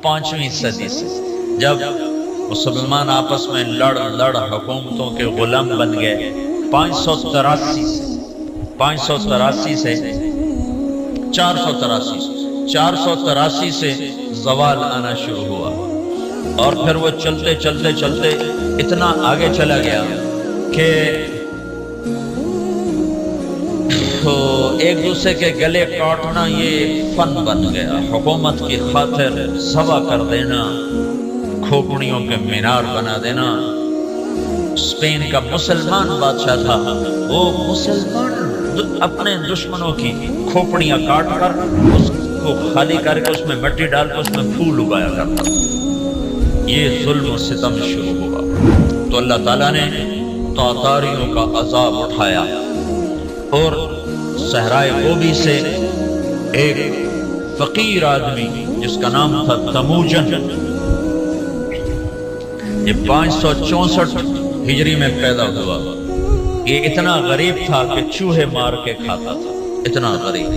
5ویں صدی سے، جب مسلمان آپس میں لڑ حکومتوں کے غلام بن گئے، 583 سے 483 سے زوال آنا شروع ہوا، اور پھر وہ چلتے اتنا آگے چلا گیا کہ تو ایک دوسرے کے گلے کاٹنا یہ فن بن گیا، حکومت کی خاطر ذبح کر دینا، کھوپڑیوں کے مینار بنا دینا۔ اسپین کا مسلمان بادشاہ تھا، وہ مسلمان اپنے دشمنوں کی کھوپڑیاں کاٹ کر اس کو خالی کر کے اس میں مٹی ڈال کے اس میں پھول اگایا کرتا تھا۔ یہ ظلم و ستم شروع ہوا تو اللہ تعالیٰ نے تاتاریوں کا عذاب اٹھایا، اور صحرائے گوبی سے ایک فقیر آدمی جس کا نام تھا تموجن، یہ 564 ہجری میں پیدا ہوا۔ یہ اتنا غریب تھا کہ چوہے مار کے کھاتا تھا، اتنا غریب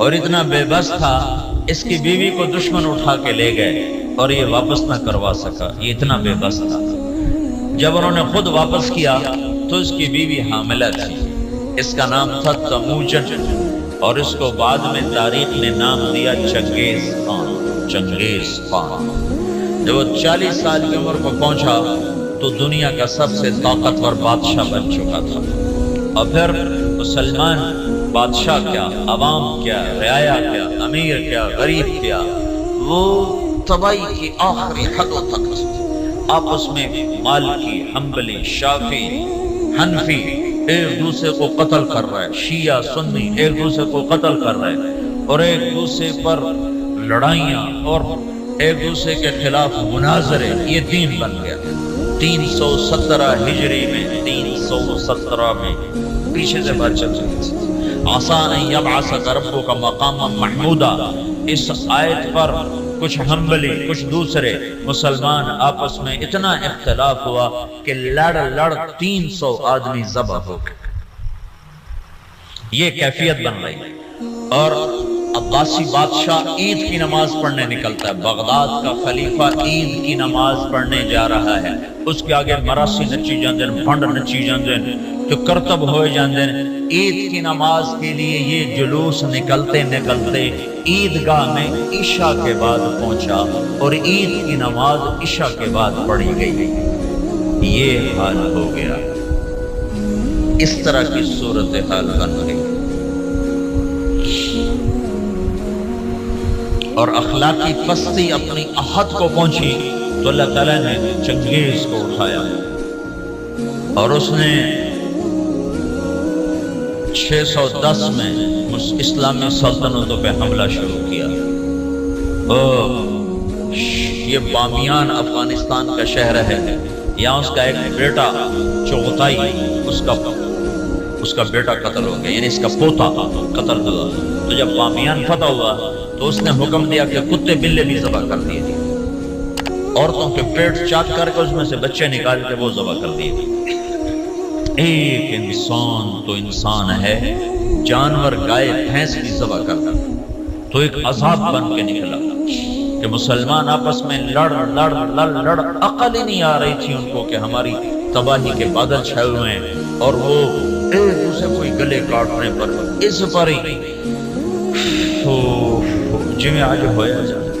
اور اتنا بے بس تھا، اس کی بیوی کو دشمن اٹھا کے لے گئے اور یہ واپس نہ کروا سکا، یہ اتنا بے بس تھا۔ جب انہوں نے خود واپس کیا تو اس کی بیوی حاملہ تھی، اس کا نام تھا تموجن، اور اس کو بعد میں تاریخ نے نام دیا چنگیز خان۔ جب وہ 40 سال کی عمر کو پہنچا تو دنیا کا سب سے طاقتور بادشاہ بن چکا تھا، اور پھر مسلمان بادشاہ کیا، عوام کیا، رعایا کیا، امیر کیا، غریب کیا، وہ تباہی کی آخری حدوں تک تھی۔ آپس میں مالکی، حنبلی، شافعی، حنفی ایک دوسرے کو قتل کر رہے، شیعہ سنی ایک دوسرے کو قتل کر رہے، اور ایک دوسرے پر لڑائیاں اور ایک دوسرے کے خلاف مناظرے، یہ دین بن گیا۔ 317 ہجری میں 317 میں پیچھے سے بات چل رہی تھی، عسیٰ ان یبعثک ربک مقاما محمودا۔ اس آیت پر کچھ حنبلی کچھ دوسرے مسلمان آپس میں اتنا اختلاف ہوا کہ لڑ 300 آدمی ذبح ہو گئے۔ یہ کیفیت بن رہی، اور عباسی بادشاہ عید کی نماز پڑھنے نکلتا ہے، بغداد کا خلیفہ عید کی نماز پڑھنے جا رہا ہے، اس کے آگے مراسی نچی جاندے، بھنڈ نچی جاندے، تو کرتب ہوئے جاندے۔ عید کی نماز کے لیے یہ جلوس نکلتے عیدگاہ میں عشاء کے بعد پہنچا، اور عید کی نماز عشاء کے بعد پڑھی گئی۔ یہ حال ہو گیا، اس طرح کی صورتحال بن گئی، اور اخلاقی پستی اپنی حد کو پہنچی تو اللہ تعالیٰ نے چنگیز کو اٹھایا، اور اس نے 610 میں اسلامی سلطنتوں پہ حملہ شروع کیا۔ یہ بامیان افغانستان کا شہر ہے، یہاں اس کا ایک بیٹا چغتائی، اس کا بیٹا قتل ہو گیا، یعنی اس کا پوتا قتل ہوا۔ تو جب بامیان فتح ہوا تو اس نے حکم دیا کہ کتے بلے بھی ذبح کر دیے تھے، عورتوں کے پیٹ چاک کر کے اس میں سے بچے نکال کے وہ ذبح کر دیے تھے۔ ایک انسان تو انسان ہے، جانور گائے بھینس بھی ذبح کرتا، تو ایک عذاب بن کے نکلا کہ مسلمان آپس میں لڑ عقل ہی نہیں آ رہی تھی ان کو کہ ہماری تباہی کے بادل چھائے ہوئے ہیں، اور وہ ایک دوسرے کوئی گلے کاٹنے پر اس پر ہی جی میں آج ہویا جائے۔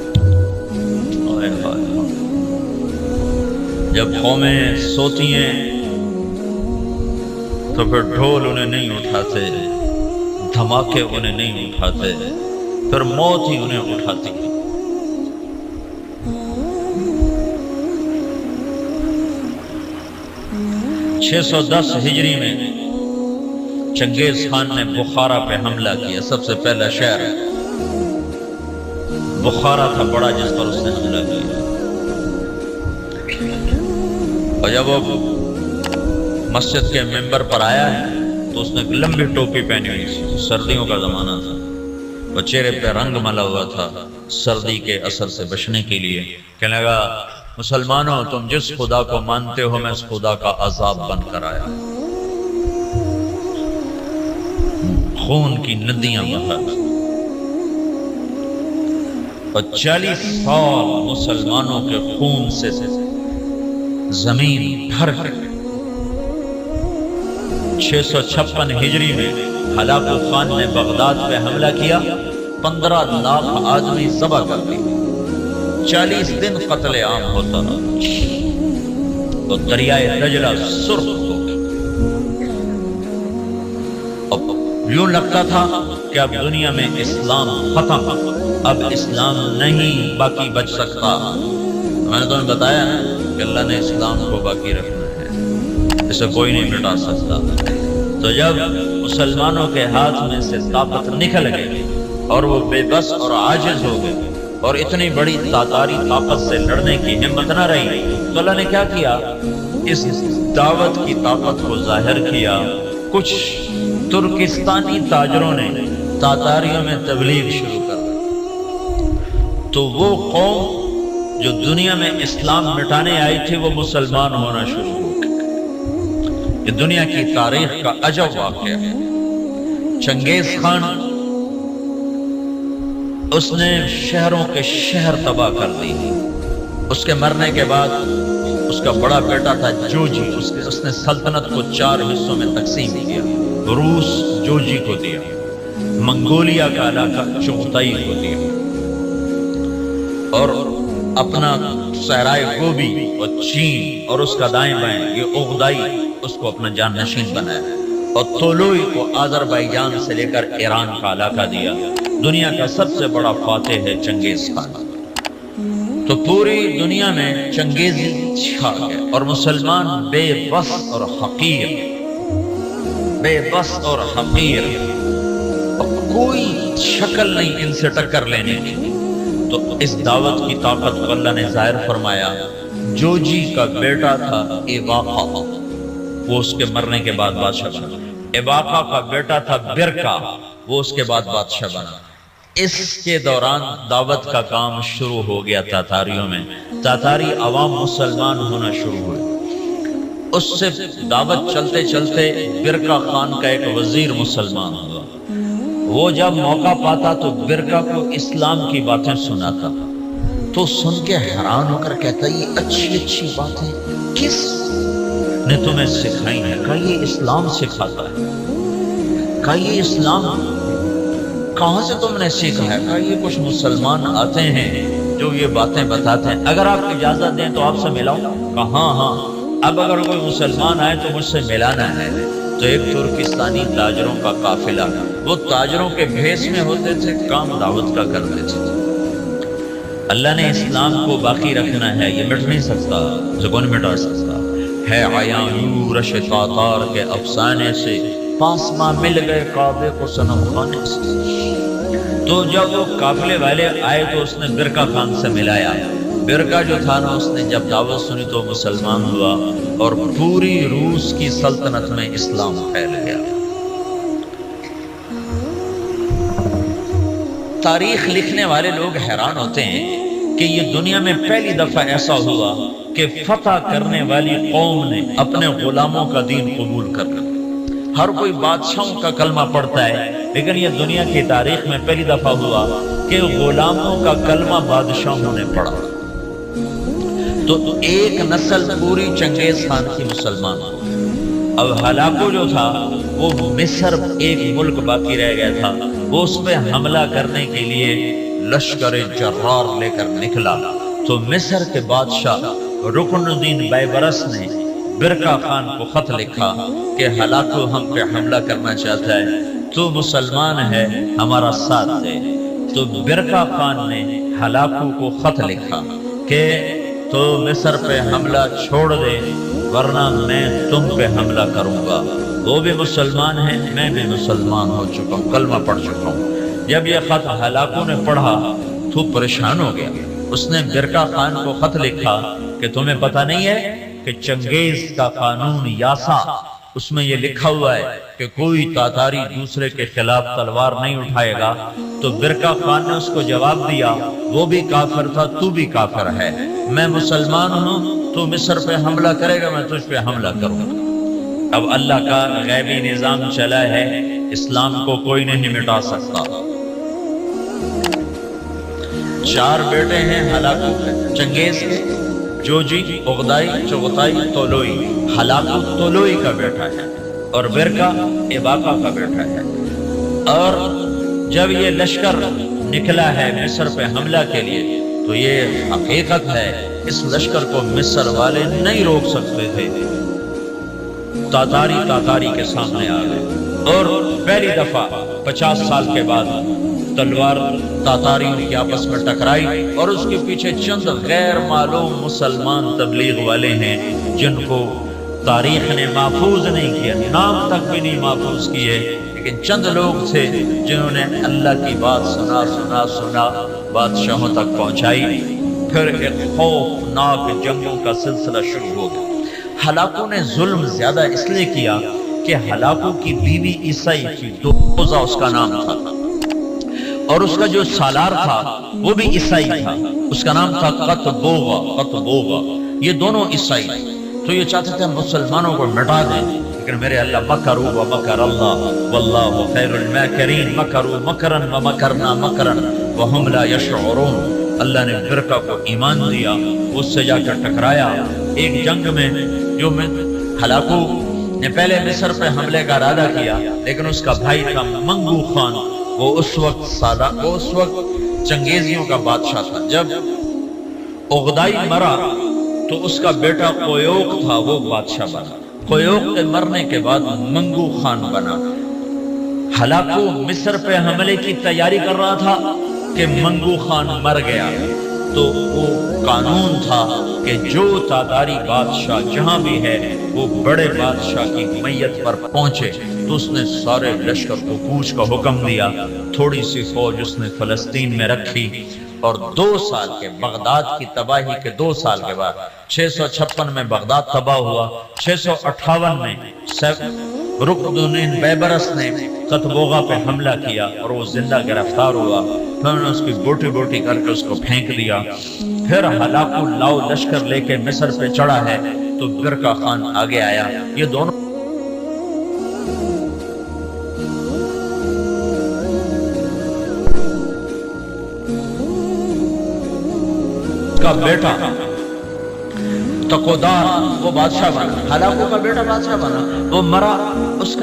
جب قومیں سوتی ہیں تو پھر ڈھول انہیں نہیں اٹھاتے، دھماکے انہیں نہیں اٹھاتے، پھر موت ہی انہیں اٹھاتی۔ 610 ہجری میں چنگیز خان نے بخارا پہ حملہ کیا، سب سے پہلا شہر بخارا تھا بڑا جس پر اس نے حملہ کیا، اور جب وہ مسجد کے ممبر پر آیا ہے تو اس نے ایک لمبی ٹوپی پہنی ہوئی تھی، سردیوں کا زمانہ تھا، وہ چہرے پہ رنگ ملا ہوا تھا سردی کے اثر سے بچنے کے لیے۔ کہنے لگا مسلمانوں تم جس خدا کو مانتے ہو میں اس خدا کا عذاب بن کر آیا، خون کی ندیاں بہا۔ اور 40 سال مسلمانوں کے خون سے زمین بھر گئی۔ 656 ہجری میں ہلاکو خان نے بغداد پہ حملہ کیا، 15 لاکھ آدمی ذبح کر دیے، 40 دن قتل عام ہوتا رہا، تو دریائے دجلہ سرخ ہو گئی۔ اب یوں لگتا تھا کہ اب دنیا میں اسلام ختم، اب اسلام نہیں باقی بچ سکتا۔ میں نے تمہیں بتایا نا کہ اللہ نے اسلام کو باقی رکھنا ہے، اسے کوئی نہیں مٹا سکتا۔ تو جب مسلمانوں کے ہاتھ میں سے طاقت نکل گئی اور وہ بے بس اور عاجز ہو گئے اور اتنی بڑی تاتاری طاقت سے لڑنے کی ہمت نہ رہی، تو اللہ نے کیا کیا؟ اس دعوت کی طاقت کو ظاہر کیا۔ کچھ ترکستانی تاجروں نے تاتاریوں میں تبلیغ شروع کر دی، تو وہ قوم جو دنیا میں اسلام مٹانے آئی تھی وہ مسلمان ہونا شروع ہو گئی۔ یہ دنیا کی تاریخ کا عجب واقعہ ہے۔ چنگیز خان، اس نے شہروں کے شہر تباہ کر دی۔ اس کے مرنے کے بعد اس کا بڑا بیٹا تھا جوجی، اس نے سلطنت کو 4 حصوں میں تقسیم کیا۔ روس جوجی کو دیا، منگولیا کا علاقہ چغتائی کو دیا، اور اپنا صحرائے گوبی اور چین اور اس کا دائیں بائیں یہ اغدائی اس کو اپنا جانشین بنایا، اور طولوئی کو آذربائیجان سے لے کر ایران کا علاقہ دیا۔ دنیا کا سب سے بڑا فاتح ہے چنگیز خان۔ تو پوری دنیا میں چنگیزی چھا گیا اور مسلمان بے بس اور حقیر، بے بس اور حقیر، کوئی شکل نہیں ان سے ٹکر لینے کی۔ تو اس دعوت کی طاقت کو اللہ نے ظاہر فرمایا۔ جوجی کا بیٹا تھا ایواقا، وہ اس کے مرنے کے بعد بادشاہ بنا۔ ایواقا کا بیٹا تھا برکا، وہ اس کے بعد بادشاہ بنا۔ اس کے دوران دعوت کا کام شروع ہو گیا تاتاریوں میں، تاتاری عوام مسلمان ہونا شروع ہوئے۔ اس سے دعوت چلتے چلتے برکا خان کا ایک وزیر مسلمان ہوا۔ وہ جب موقع پاتا تو برکا کو اسلام کی باتیں سناتا، تو سن کے حیران ہو کر کہتا یہ اچھی اچھی باتیں کس نے تمہیں سکھائی ہیں؟ کہا یہ اسلام سکھاتا ہے۔ کہا یہ اسلام کہاں سے تم نے سیکھا ہے؟ کہا یہ کچھ مسلمان آتے ہیں جو یہ باتیں بتاتے ہیں، اگر آپ اجازت دیں تو آپ سے ملاؤں؟ کہا ہاں۔ اب اگر کوئی مسلمان آئے تو مجھ سے ملانا ہے۔ تو ایک ترکستانی تاجروں کا قافلہ، وہ تاجروں کے بھیس میں ہوتے تھے، کام دعوت کا کرتے تھے۔ اللہ نے اسلام کو باقی رکھنا ہے، یہ مٹ نہیں سکتا، اسے کون مٹا سکتا ہے؟ عیاں یورش تاتار کے افسانے سے پاسما مل گئے کعبے کو صنم خانے سے۔ تو جب وہ قافلے والے آئے تو اس نے برکا خان سے ملایا۔ برکا جو تھا نا، اس نے جب دعوت سنی تو مسلمان ہوا اور پوری روس کی سلطنت میں اسلام پھیل گیا۔ تاریخ لکھنے والے لوگ حیران ہوتے ہیں کہ یہ دنیا میں پہلی دفعہ ایسا ہوا کہ فتح کرنے والی قوم نے اپنے غلاموں کا دین قبول کر لیا۔ ہر کوئی بادشاہوں کا کلمہ پڑھتا ہے، لیکن یہ دنیا کی تاریخ میں پہلی دفعہ ہوا کہ غلاموں کا کلمہ بادشاہوں نے پڑھا۔ تو ایک نسل پوری چنگیز خان کی مسلمان ہو۔ اب ہلاکو جو تھا وہ مصر ایک ملک باقی رہ گیا تھا، وہ اس پہ حملہ کرنے کے لیے لشکر جرار لے کر نکلا۔ تو مصر کے بادشاہ رکن الدین بیبرس نے برکا خان کو خط لکھا کہ ہلاکو ہم پہ حملہ کرنا چاہتا ہے، تو مسلمان ہے ہمارا ساتھ دے۔ تو برکا خان نے ہلاکو کو خط لکھا کہ تو مصر پہ حملہ چھوڑ دے ورنہ میں تم پہ حملہ کروں گا۔ وہ بھی مسلمان ہیں، میں بھی مسلمان ہو چکا ہوں، کلمہ پڑھ چکا ہوں۔ جب یہ خط ہلاکو نے پڑھا تو پریشان ہو گیا۔ اس نے برکا خان کو خط لکھا کہ تمہیں پتہ نہیں ہے کہ چنگیز کا قانون یاسا، اس میں یہ لکھا ہوا ہے کہ کوئی تاتاری دوسرے کے خلاف تلوار نہیں اٹھائے گا۔ تو برکا خان نے اس کو جواب دیا، وہ بھی کافر تھا، تو بھی کافر ہے، میں مسلمان ہوں، تو مصر پہ حملہ کرے گا، میں تجھ پہ حملہ کروں گا۔ اب اللہ کا غیبی نظام چلا ہے، اسلام کو کوئی نہیں مٹا سکتا۔ 4 بیٹے ہیں ہلاکو چنگیز کے، جوجی، عقدائی، چغتائی، طولوئی۔ ہلاکو طولوئی کا بیٹا ہے اور برکا اباقہ کا بیٹا ہے۔ اور جب یہ لشکر نکلا ہے مصر پہ حملہ کے لیے تو یہ حقیقت ہے اس لشکر کو مصر والے نہیں روک سکتے تھے، تاتاری کے سامنے آ گئے اور پہلی دفعہ 50 سال کے بعد تلوار تاتاریوں کی آپس میں ٹکرائی، اور اس کے پیچھے چند غیر معلوم مسلمان تبلیغ والے ہیں جن کو تاریخ نے محفوظ نہیں کیا، نام تک بھی نہیں محفوظ کیے، لیکن چند لوگ تھے جنہوں نے اللہ کی بات سنا بادشاہوں تک پہنچائی۔ پھر ایک خوفناک جنگوں کا سلسلہ شروع ہو گیا۔ ہلاکو نے ظلم زیادہ اس لیے کیا کہ ہلاکو کی بیوی عیسائی تھی، دوزہ اس کا نام تھا، اور اس کا جو سالار تھا وہ بھی عیسائی تھا، اس کا نام تھا قطبوغا۔ یہ دونوں عیسائی تھے، تو یہ چاہتے تھے مسلمانوں کو مٹا دیں، لیکن میرے اللہ مکروا ومکر اللہ واللہ خیر الماکرین، مکروا مکرا ومکرنا مکرا وہم لا یشعرون۔ اللہ نے برکہ کو ایمان دیا، اس سے جا کر ٹکرایا ایک جنگ میں، جو میں ہلاکو نے پہلے مصر پہ حملے کا ارادہ کیا، لیکن اس کا بھائی تھا منگو خان، وہ اس وقت چنگیزیوں کا بادشاہ تھا۔ جب عقدائی مرا تو اس کا بیٹا قیوق تھا، وہ بادشاہ بنا۔ قیوق کے مرنے کے بعد منگو خان بنا۔ ہلاکو مصر پہ حملے کی تیاری کر رہا تھا کہ منگو خان مر گیا، تو وہ قانون تھا کہ جو تاتاری بادشاہ جہاں بھی ہے وہ بڑے بادشاہ کی میت پر پہنچے، تو اس نے سارے لشکر کو کوچ کا حکم دیا۔ تھوڑی سی فوج اس نے فلسطین میں رکھی، اور 2 سال کے بغداد کی تباہی کے 2 سال کے بعد 656 میں بغداد تباہ ہوا۔ 658 میں رکن بیبرس نے قطبوغا پہ حملہ کیا اور وہ زندہ گرفتار ہوا، پھر انہوں نے اس کی بوٹی کر کے اس کو پھینک دیا۔ پھر ہلاکو لاؤ لشکر لے کے مصر پہ چڑھا ہے تو برکہ خان آگے آیا۔ یہ دونوں کا بیٹا تقودار وہ بادشاہ بنا، ہلاکو کا بیٹا بادشاہ بنا، وہ مرا، اس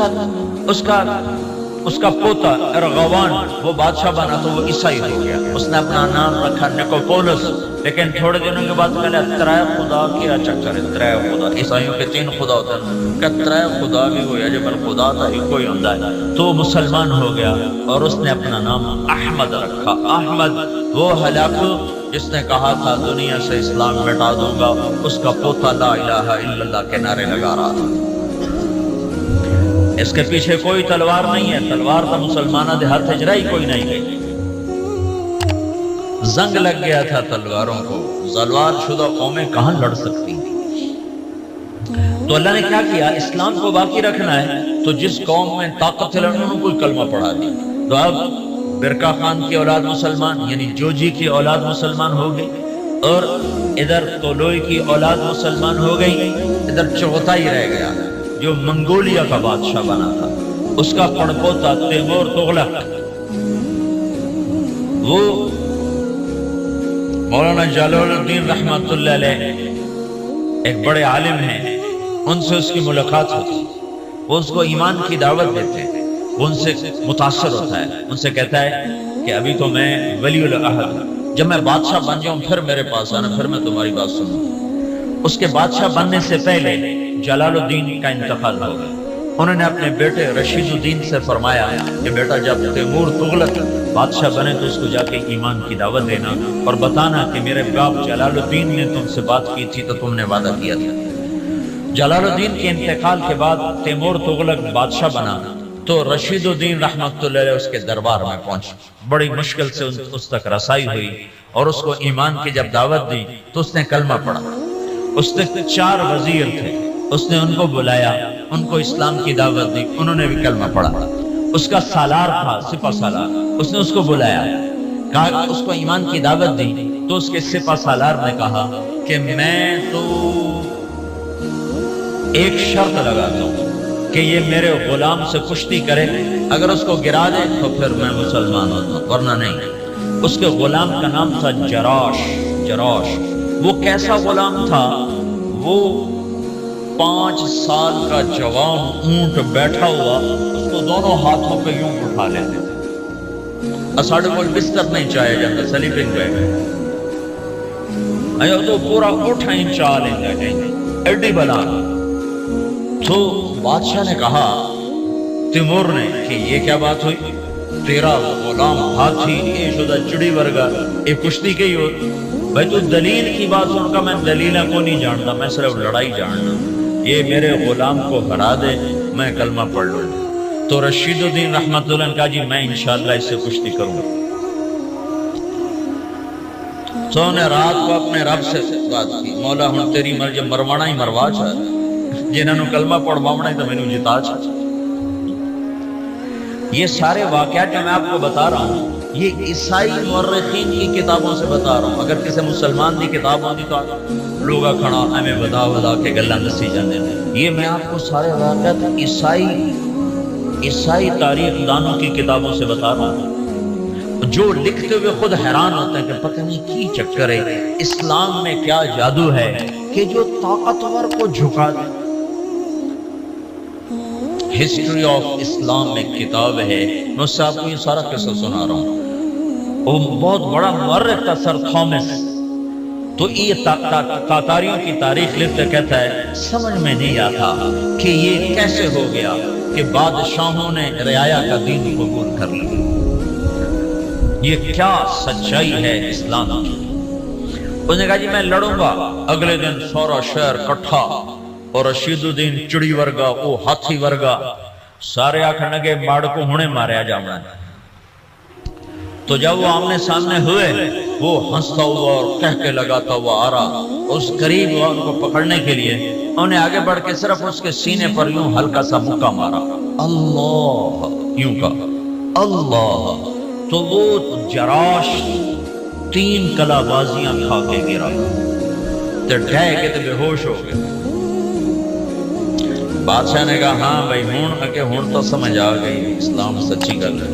کا پوتا ارغوان وہ بادشاہ بنا تو وہ عیسائی ہو گیا۔ اس نے اپنا نام رکھا نکوپولس، لیکن تھوڑے دنوں کے بعد پہلے ترائے خدا کیا چکر ہے، ترائے خدا، عیسائیوں کے 3 خدا ہوتے ہیں، کہ ترائے خدا بھی ہویا جب خدا تھا ہی کوئی ہوتا ہے، تو وہ مسلمان ہو گیا اور اس نے اپنا نام احمد رکھا۔ احمد وہ ہلاکو جس نے کہا تھا دنیا سے اسلام مٹا دوں گا، اس کا پوتا لا الہ الا اللہ کے نعرے لگا رہا تھا۔ اس کے پیچھے کوئی تلوار نہیں ہے، تلوار تو مسلمانہ دے ہاتھ اجرائی کوئی نہیں گئی، زنگ لگ گیا تھا تلواروں کو، زلوار شدہ قومیں کہاں لڑ سکتی تھی؟ تو اللہ نے کیا کیا، اسلام کو باقی رکھنا ہے تو جس قوم میں طاقت ہے انہوں نے کوئی کلمہ پڑھا دی، تو اب برکہ خان کی اولاد مسلمان، یعنی جوجی کی اولاد مسلمان ہو گئی، اور ادھر طولوئی کی اولاد مسلمان ہو گئی، ادھر چغتائی رہ گیا جو منگولیا کا بادشاہ بنا تھا، اس کا پڑپوتا تیمور تغلق، وہ مولانا جلال الدین رحمت اللہ علیہ ایک بڑے عالم ہیں، ان سے اس کی ملاقات ہوتی، وہ اس کو ایمان کی دعوت دیتے ہیں، وہ ان سے متاثر ہوتا ہے، ان سے کہتا ہے کہ ابھی تو میں ولی العہد، جب میں بادشاہ بن جاؤں پھر میرے پاس آنا، پھر میں تمہاری بات سنوں۔ اس کے بادشاہ بننے سے پہلے جلال الدین کا انتقال ہو گیا، انہوں نے اپنے بیٹے رشید الدین سے فرمایا کہ بیٹا جب تیمور تغلق بادشاہ بنے تو اس کو جا کے ایمان کی دعوت دینا اور بتانا کہ میرے باپ جلال الدین نے تم سے بات کی تھی تو تم نے وعدہ کیا تھا۔ جلال الدین کے انتقال کے بعد تیمور تغلق بادشاہ بنا تو رشید الدین رحمت اللہ علیہ اس کے دربار میں پہنچ، بڑی مشکل سے اس تک رسائی ہوئی اور اس کو ایمان کی جب دعوت دی تو اس نے کلمہ پڑھا۔ اس نے 4 وزیر تھے، اس نے ان کو بلایا، ان کو اسلام کی دعوت دی، انہوں نے بھی کلمہ پڑھا۔ اس کا سالار تھا، سپہ سالار، اس نے اس کو بلایا، کہا اس کو ایمان کی دعوت دی، تو اس کے سپہ سالار نے کہا کہ میں تو ایک شرط لگاتا ہوں کہ یہ میرے غلام سے کشتی کرے، اگر اس کو گرا دے تو پھر میں مسلمان ہوتا ہوں، ورنہ نہیں۔ اس کے غلام کا نام تھا جراش. وہ کیسا غلام تھا؟ وہ 5 سال کا جوان اونٹ بیٹھا ہوا اس کو دونوں ہاتھوں پہ یوں اٹھا لیتے تھے. ساڑھے کو بستر نہیں چاہیا جاتا، سلیپنگ بیگ تو پورا اٹھا ہی چاہ لیتا کہیں ایڈی بلا. تو بادشاہ نے کہا تیمور نے کہ یہ کیا بات ہوئی، تیرا غلام ہاتھی یہ شدہ چڑی ورگا یہ کشتی کی ہو. بھائی تو دلیل کی بات سن کا، میں دلیلہ کو نہیں جانتا، میں صرف لڑائی جاننا. یہ میرے غلام کو ہرا دے میں کلمہ پڑھ لوں. تو رشید الدین رحمت اللہ نے کہا جی میں انشاءاللہ اس سے کشتی کروں گا. تو نے رات کو اپنے رب سے بات کی، مولا ہن تیری مرضی، مروانا ہی مروا چاہ جنہوں نے کلمہ پڑھوانا ہی تو میں نے جتا چاہ. یہ سارے واقعات جو میں آپ کو بتا رہا ہوں یہ عیسائی مورخین کی کتابوں سے بتا رہا ہوں. اگر کسی مسلمان کی کتاب ہوتی تو لوگ کھڑا ہمیں بتا کے گلاں دسی جاندے ہیں. یہ میں آپ کو سارے واقعات عیسائی تاریخ دانوں کی کتابوں سے بتا رہا ہوں جو لکھتے ہوئے خود حیران ہوتے ہیں کہ پتہ نہیں کی چکر ہے، اسلام میں کیا جادو ہے کہ جو طاقتور کو جھکا دے. ہسٹری آف اسلام میں کتاب ہے، میں اس سے آپ کو یہ سارا قصہ سنا رہا ہوں. وہ بہت بڑا مورخ تھا سر تھامس. تو یہ تاتاریوں کی تاریخ لکھتے کہتا ہے سمجھ میں نہیں آتا کہ یہ کیسے ہو گیا کہ بادشاہوں نے رعایا کا دین قبول کر لیا. یہ کیا سچائی ہے اسلام کی. اس نے کہا جی میں لڑوں گا. اگلے دن سورا شہر کٹھا اور رشید الدین چڑی ورگا وہ ہاتھی ورگا سارے آکھنے لگے ماڑ کو ہونے ماریا جانا. تو جب وہ آمنے سامنے ہوئے وہ ہنستا ہوا اور کہہ کے لگاتا ہوا آ رہا. اس قریب ہوا ان کو پکڑنے کے لیے انہیں آگے بڑھ کے صرف اس کے سینے پر یوں ہلکا سا مکہ مارا. اللہ یوں کہا اللہ. تو وہ جراش 3 کلا بازیاں کھا کے گرا تو ڈھے کے تو بے ہوش ہو گئے. بادشاہ نے کہا ہاں بھائی ہون تو سمجھ آ گئی اسلام سچی گل ہے.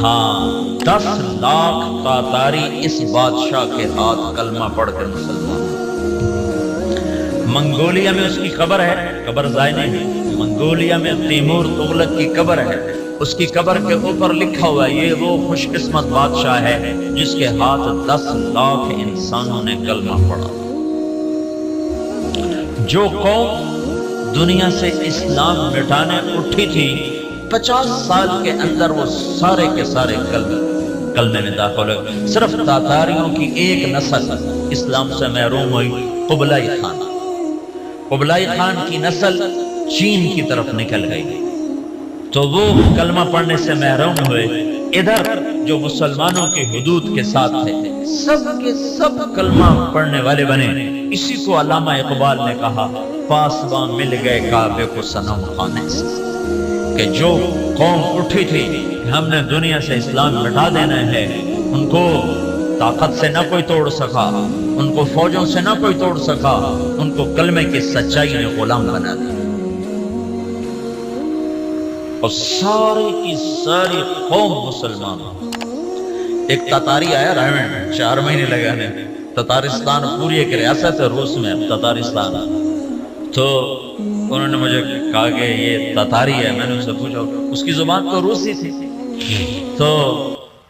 ہاں 10 لاکھ تاتاری اس بادشاہ کے ہاتھ کلمہ پڑھ کر مسلمان. منگولیا میں اس کی قبر ہے، قبر ضائع نہیں ہے. منگولیا میں تیمور تغلق کی قبر ہے. اس کی قبر کے اوپر لکھا ہوا ہے یہ وہ خوش قسمت بادشاہ ہے جس کے ہاتھ 10 لاکھ انسانوں نے کلمہ پڑھا. جو قوم دنیا سے اسلام مٹانے اٹھی تھی 50 سال کے اندر وہ سارے کے سارے کلمے میں داخل ہوئے. صرف تاتاریوں کی ایک نسل اسلام سے محروم ہوئی، قبلائی خان. قبلائی خان کی نسل چین کی طرف نکل گئی تو وہ کلمہ پڑھنے سے محروم ہوئے. ادھر جو مسلمانوں کے حدود کے ساتھ تھے سب کے سب کلمہ پڑھنے والے بنے. اسی کو علامہ اقبال نے کہا پاسباں مل گئے کعبے کو صنم خانے سے، کہ جو قوم اٹھی تھی کہ ہم نے دنیا سے اسلام مٹا دینا ہے ان کو طاقت سے نہ کوئی توڑ سکا، ان کو فوجوں سے نہ کوئی توڑ سکا، ان کو کلمے کی سچائی نے غلام بنا دیا. اور ساری کی ساری قوم مسلمان. ایک تاتاری آیا رائمنڈ 4 مہینے لگانے. تتارستان پوری ایک ریاست ہے روس میں تتارستان. تو انہوں نے مجھے کہا کہ یہ تاتاری ہے. میں نے اس سے پوچھا اس کی زبان تو روسی تھی. تو